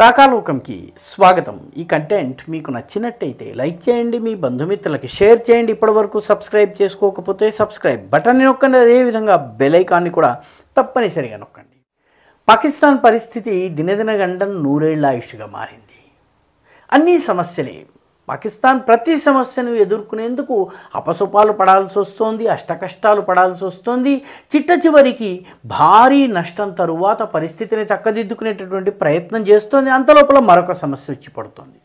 రాకాలోకంకి స్వాగతం. ఈ కంటెంట్ మీకు నచ్చినట్టయితే లైక్ చేయండి, మీ బంధుమిత్రులకి షేర్ చేయండి. ఇప్పటివరకు సబ్స్క్రైబ్ చేసుకోకపోతే సబ్స్క్రైబ్ బటన్ని నొక్కండి, అదేవిధంగా బెల్ ఐకాన్ని కూడా తప్పనిసరిగా నొక్కండి. పాకిస్తాన్ పరిస్థితి దినదిన గండం నూరేళ్ల ఆయుష్గా మారింది. అన్ని సమస్యలే. పాకిస్తాన్ ప్రతి సమస్యను ఎదుర్కొనేందుకు అపసొపాలు పడాల్సి వస్తోంది, అష్టకష్టాలు పడాల్సి వస్తుంది. చిట్ట చివరికి భారీ నష్టం తరువాత పరిస్థితిని చక్కదిద్దుకునేటటువంటి ప్రయత్నం చేస్తోంది. అంతలోపల మరొక సమస్య వచ్చి పడుతోంది.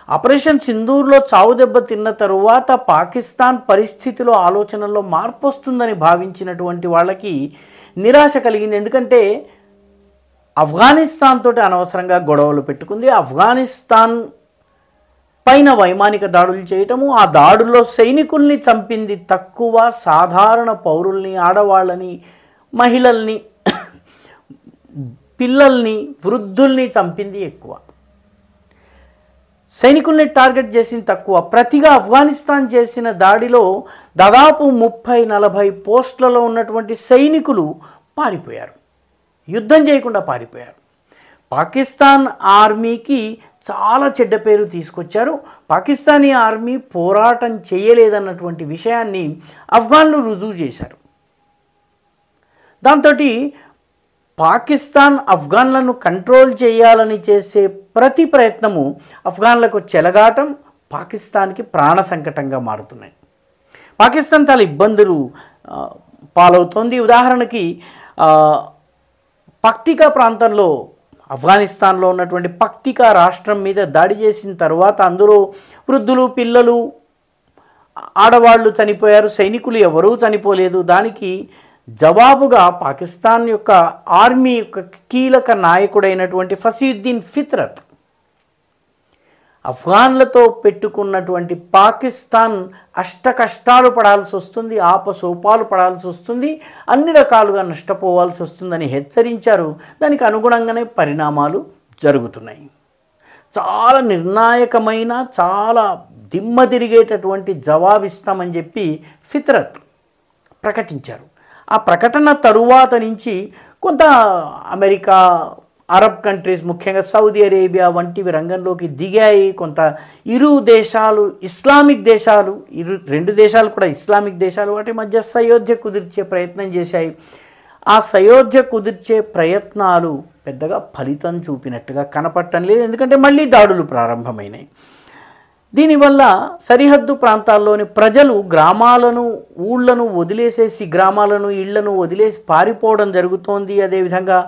ఆపరేషన్ సింధూర్లో చావు దెబ్బ తిన్న తరువాత పాకిస్తాన్ పరిస్థితిలో ఆలోచనల్లో మార్పు వస్తుందని భావించినటువంటి వాళ్ళకి నిరాశ కలిగింది. ఎందుకంటే ఆఫ్ఘనిస్తాన్ తోటి అనవసరంగా గొడవలు పెట్టుకుంది. ఆఫ్ఘనిస్తాన్ పైన వైమానిక దాడులు చేయటము, ఆ దాడుల్లో సైనికుల్ని చంపింది తక్కువ, సాధారణ పౌరుల్ని, ఆడవాళ్ళని, మహిళల్ని, పిల్లల్ని, వృద్ధుల్ని చంపింది ఎక్కువ. సైనికుల్ని టార్గెట్ చేసింది తక్కువ. ప్రతిగా ఆఫ్ఘనిస్తాన్ చేసిన దాడిలో దాదాపు 30-40 పోస్టులలో ఉన్నటువంటి సైనికులు పారిపోయారు, యుద్ధం చేయకుండా పారిపోయారు. పాకిస్తాన్ ఆర్మీకి చాలా చెడ్డ పేరు తీసుకొచ్చారు. పాకిస్తానీ ఆర్మీ పోరాటం చేయలేదన్నటువంటి విషయాన్ని ఆఫ్ఘన్లు రుజువు చేశారు. దాంతో పాకిస్తాన్ ఆఫ్ఘన్లను కంట్రోల్ చేయాలని చేసే ప్రతి ప్రయత్నము ఆఫ్ఘన్లకు చెలగాటం, పాకిస్తాన్కి ప్రాణ సంకటంగా మారుతున్నాయి. పాకిస్తాన్ చాలా ఇబ్బందులు పాలవుతోంది. ఉదాహరణకి పక్తికా ప్రాంతంలో, ఆఫ్ఘనిస్తాన్లో ఉన్నటువంటి పక్తికా రాష్ట్రం మీద దాడి చేసిన తర్వాత అందులో వృద్ధులు, పిల్లలు, ఆడవాళ్ళు చనిపోయారు. సైనికులు ఎవరూ చనిపోలేదు. దానికి జవాబుగా పాకిస్తాన్ యొక్క ఆర్మీ యొక్క కీలక నాయకుడైనటువంటి ఫసీయుద్దీన్ ఫిత్రత్ ఆఫ్ఘన్లతో పెట్టుకున్నటువంటి పాకిస్తాన్ అష్టకష్టాలు పడాల్సి వస్తుంది, ఆపసోపాలు పడాల్సి వస్తుంది, అన్ని రకాలుగా నష్టపోవాల్సి వస్తుందని హెచ్చరించారు. దానికి అనుగుణంగానే పరిణామాలు జరుగుతున్నాయి. చాలా నిర్ణాయకమైన, చాలా దిమ్మ తిరిగేటటువంటి జవాబిస్తామని చెప్పి ఫిత్రత్ ప్రకటించారు. ఆ ప్రకటన తరువాత నుంచి కొంత అమెరికా, అరబ్ కంట్రీస్, ముఖ్యంగా సౌదీ అరేబియా వంటివి రంగంలోకి దిగాయి. కొంత ఇరు దేశాలు, ఇస్లామిక్ దేశాలు, రెండు దేశాలు కూడా ఇస్లామిక్ దేశాలు, వాటి మధ్య సయోధ్య కుదిర్చే ప్రయత్నం చేశాయి. ఆ సయోధ్య కుదిర్చే ప్రయత్నాలు పెద్దగా ఫలితం చూపినట్టుగా కనపడటం లేదు. ఎందుకంటే మళ్ళీ దాడులు ప్రారంభమైనాయి. దీనివల్ల సరిహద్దు ప్రాంతాల్లోని ప్రజలు గ్రామాలను, ఊళ్ళను వదిలేసేసి, గ్రామాలను, ఇళ్లను వదిలేసి పారిపోవడం జరుగుతోంది. అదేవిధంగా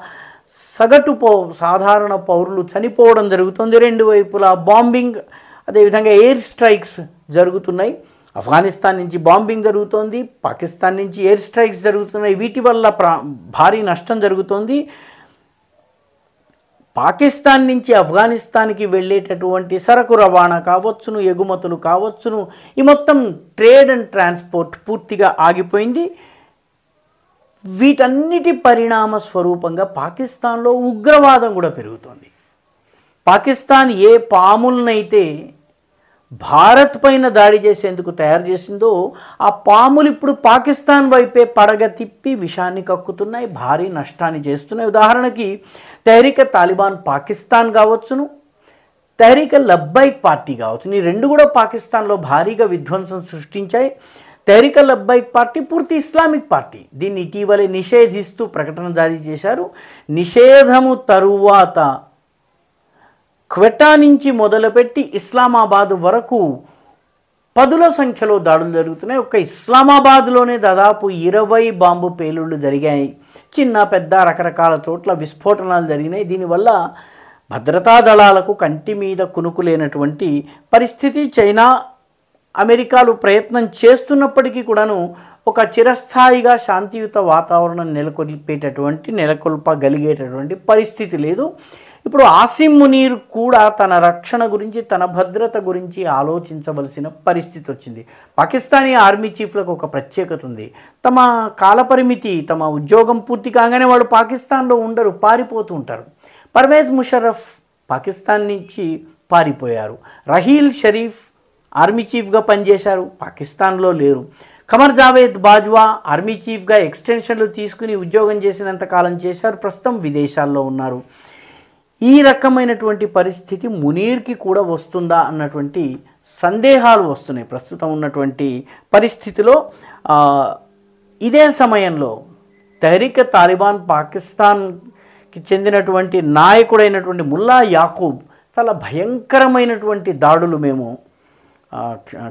సగటు సాధారణ పౌరులు చనిపోవడం జరుగుతుంది. రెండు వైపులా బాంబింగ్, అదేవిధంగా ఎయిర్ స్ట్రైక్స్ జరుగుతున్నాయి. ఆఫ్ఘనిస్తాన్ నుంచి బాంబింగ్ జరుగుతోంది, పాకిస్తాన్ నుంచి ఎయిర్ స్ట్రైక్స్ జరుగుతున్నాయి. వీటి వల్ల భారీ నష్టం జరుగుతోంది. పాకిస్తాన్ నుంచి ఆఫ్ఘనిస్తాన్కి వెళ్ళేటటువంటి సరకు రవాణా కావచ్చును, ఎగుమతులు కావచ్చును, ఈ మొత్తం ట్రేడ్ అండ్ ట్రాన్స్పోర్ట్ పూర్తిగా ఆగిపోయింది. వీటన్నిటి పరిణామ స్వరూపంగా పాకిస్తాన్లో ఉగ్రవాదం కూడా పెరుగుతోంది. పాకిస్తాన్ ఏ పాములనైతే భారత్ పైన దాడి చేసేందుకు తయారు చేసిందో ఆ పాములు ఇప్పుడు పాకిస్తాన్ వైపే పడగ తిప్పి విషాన్ని కక్కుతున్నాయి, భారీ నష్టాన్ని చేస్తున్నాయి. ఉదాహరణకి తెహ్రీక్ తాలిబాన్ పాకిస్తాన్ కావచ్చును, తెహ్రీక్ లబ్బైక్ పార్టీ కావచ్చు, ఈ రెండు కూడా పాకిస్తాన్లో భారీగా విధ్వంసం సృష్టించాయి. తెహ్రీక్ లబ్బైక్ పార్టీ పూర్తి ఇస్లామిక్ పార్టీ. దీన్ని ఇటీవలే నిషేధిస్తూ ప్రకటన జారీ చేశారు. నిషేధము తరువాత క్వెటా నుంచి మొదలుపెట్టి ఇస్లామాబాద్ వరకు పదుల సంఖ్యలో దాడులు జరుగుతున్నాయి. ఒక్క ఇస్లామాబాద్లోనే దాదాపు 20 బాంబు పేలుళ్లు జరిగాయి. చిన్న పెద్ద రకరకాల చోట్ల విస్ఫోటనాలు జరిగినాయి. దీనివల్ల భద్రతా దళాలకు కంటి మీద కునుకు లేనటువంటి పరిస్థితి. చైనా, అమెరికాలు ప్రయత్నం చేస్తున్నప్పటికీ కూడాను ఒక చిరస్థాయిగా శాంతియుత వాతావరణం నెలకొల్పగలిగేటటువంటి పరిస్థితి లేదు. ఇప్పుడు ఆసిమ్ మునీర్ కూడా తన రక్షణ గురించి, తన భద్రత గురించి ఆలోచించవలసిన పరిస్థితి వచ్చింది. పాకిస్తానీ ఆర్మీ చీఫ్లకు ఒక ప్రత్యేకత ఉంది. తమ కాలపరిమితి, తమ ఉద్యోగం పూర్తి కాగానే వాళ్ళు పాకిస్తాన్లో ఉండరు, పారిపోతూ ఉంటారు. పర్వేజ్ ముషర్రఫ్ పాకిస్తాన్ నుంచి పారిపోయారు. రహీల్ షరీఫ్ ఆర్మీ చీఫ్గా పనిచేశారు, పాకిస్తాన్లో లేరు. ఖమర్ జావేద్ బాజ్వా ఆర్మీ చీఫ్గా ఎక్స్టెన్షన్లు తీసుకుని ఉద్యోగం చేసినంత కాలం చేశారు, ప్రస్తుతం విదేశాల్లో ఉన్నారు. ఈ రకమైనటువంటి పరిస్థితి మునీర్కి కూడా వస్తుందా అన్నటువంటి సందేహాలు వస్తున్నాయి ప్రస్తుతం ఉన్నటువంటి పరిస్థితిలో. ఇదే సమయంలో తెహ్రీక్ తాలిబాన్ పాకిస్తాన్కి చెందినటువంటి నాయకుడైనటువంటి ముల్లా యాకూబ్ చాలా భయంకరమైనటువంటి దాడులు మేము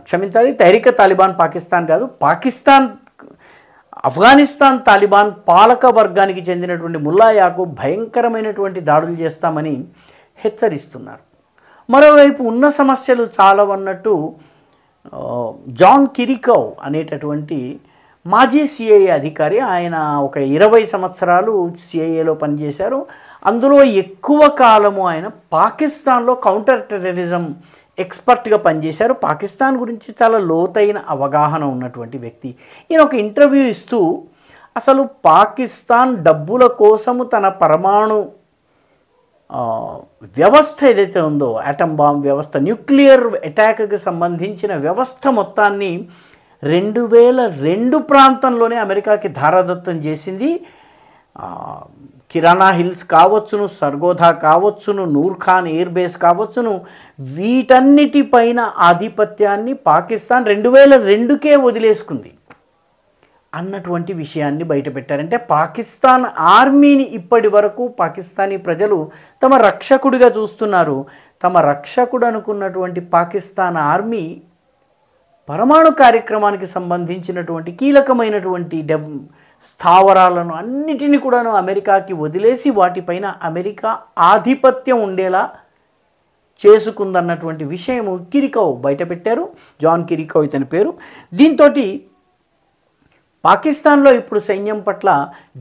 క్షమించాలి, తెహ్రీక్ తాలిబాన్ పాకిస్తాన్ కాదు, ఆఫ్ఘనిస్తాన్ తాలిబాన్ పాలక వర్గానికి చెందినటువంటి ముల్లా యాకూబ్ భయంకరమైనటువంటి దాడులు చేస్తామని హెచ్చరిస్తున్నారు. మరోవైపు ఉన్న సమస్యలు చాలా అన్నట్టు జాన్ కిరికౌ అనేటటువంటి మాజీ సిఐఏ అధికారి, ఆయన ఒక 20 సంవత్సరాలు సిఐఏలో పనిచేశారు. అందులో ఎక్కువ కాలము ఆయన పాకిస్తాన్లో కౌంటర్ టెర్రరిజం ఎక్స్పర్ట్గా పనిచేశారు. పాకిస్తాన్ గురించి చాలా లోతైన అవగాహన ఉన్నటువంటి వ్యక్తి. ఈయన ఒక ఇంటర్వ్యూ ఇస్తూ అసలు పాకిస్తాన్ డబ్బుల కోసము తన పరమాణు వ్యవస్థ ఏదైతే ఉందో, ఆటమ్ బాంబ్ వ్యవస్థ, న్యూక్లియర్ అటాక్కి సంబంధించిన వ్యవస్థ మొత్తాన్ని 2002 ప్రాంతంలోనే అమెరికాకి ధారాదత్తం చేసింది. కిరాణా హిల్స్ కావచ్చును, సర్గోధా కావచ్చును, నూర్ఖాన్ ఎయిర్ బేస్ కావచ్చును, వీటన్నిటిపైన ఆధిపత్యాన్ని పాకిస్తాన్ 2002కే వదిలేసుకుంది అన్నటువంటి విషయాన్ని బయటపెట్టారంటే పాకిస్తాన్ ఆర్మీని ఇప్పటి వరకు పాకిస్తానీ ప్రజలు తమ రక్షకుడిగా చూస్తున్నారు. తమ రక్షకుడు అనుకున్నటువంటి పాకిస్తాన్ ఆర్మీ పరమాణు కార్యక్రమానికి సంబంధించినటువంటి కీలకమైనటువంటి స్థావరాలను అన్నిటినీ కూడాను అమెరికాకి వదిలేసి వాటిపైన అమెరికా ఆధిపత్యం ఉండేలా చేసుకుందన్నటువంటి విషయము కిరికౌ బయటపెట్టారు. జాన్ కిరికౌ ఇతని పేరు. దీంతో పాకిస్తాన్లో ఇప్పుడు సైన్యం పట్ల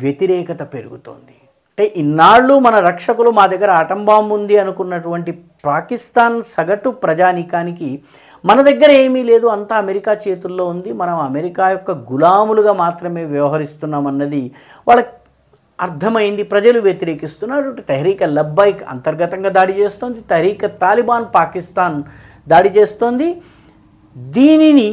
వ్యతిరేకత పెరుగుతోంది. అంటే ఇన్నాళ్ళు మన రక్షకులు మా దగ్గర ఆటం బాంబు ఉంది అనుకున్నటువంటి పాకిస్తాన్ సగటు ప్రజానీకానికి మన దగ్గర ఏమీ లేదు, అంతా అమెరికా చేతుల్లో ఉంది, మనం అమెరికా యొక్క గులాములుగా మాత్రమే వ్యవహరిస్తున్నామన్నది వాళ్ళకి అర్థమైంది. ప్రజలు వ్యతిరేకిస్తున్నారు. తెహ్రీక్ లబ్బాయిక్ అంతర్గతంగా దాడి చేస్తోంది, తెహ్రీక్ తాలిబాన్ పాకిస్తాన్ దాడి చేస్తోంది. దీనిని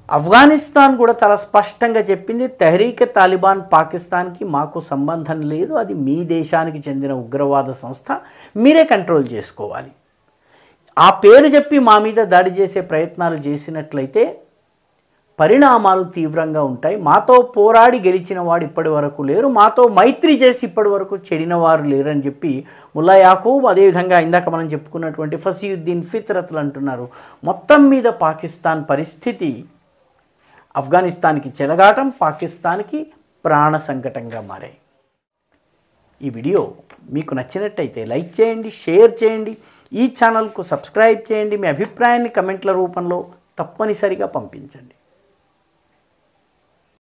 ఆఫ్ఘనిస్తాన్ కూడా చాలా స్పష్టంగా చెప్పింది, తెహ్రీక్ తాలిబాన్ పాకిస్తాన్కి మాకు సంబంధం లేదు, అది మీ దేశానికి చెందిన ఉగ్రవాద సంస్థ, మీరే కంట్రోల్ చేసుకోవాలి. ఆ పేరు చెప్పి మా మీద దాడి చేసే ప్రయత్నాలు చేసినట్లయితే పరిణామాలు తీవ్రంగా ఉంటాయి. మాతో పోరాడి గెలిచిన వాడు ఇప్పటి వరకు లేరు, మాతో మైత్రి చేసి ఇప్పటి వరకు చెడిన వారు లేరు అని చెప్పి ముల్లా యాకూబ్, అదేవిధంగా ఇందాక మనం చెప్పుకున్నటువంటి ఫసీయుద్దీన్ ఫిత్రత్లు అంటున్నారు. మొత్తం మీద పాకిస్తాన్ పరిస్థితి ఆఫ్ఘనిస్తాన్కి చెలగాటం, పాకిస్తాన్కి ప్రాణ సంకటంగా మారాయి. ఈ వీడియో మీకు నచ్చినట్టయితే లైక్ చేయండి, షేర్ చేయండి, ఈ ఛానల్కు సబ్స్క్రైబ్ చేయండి. మీ అభిప్రాయాన్ని కమెంట్ల రూపంలో తప్పనిసరిగా పంపించండి.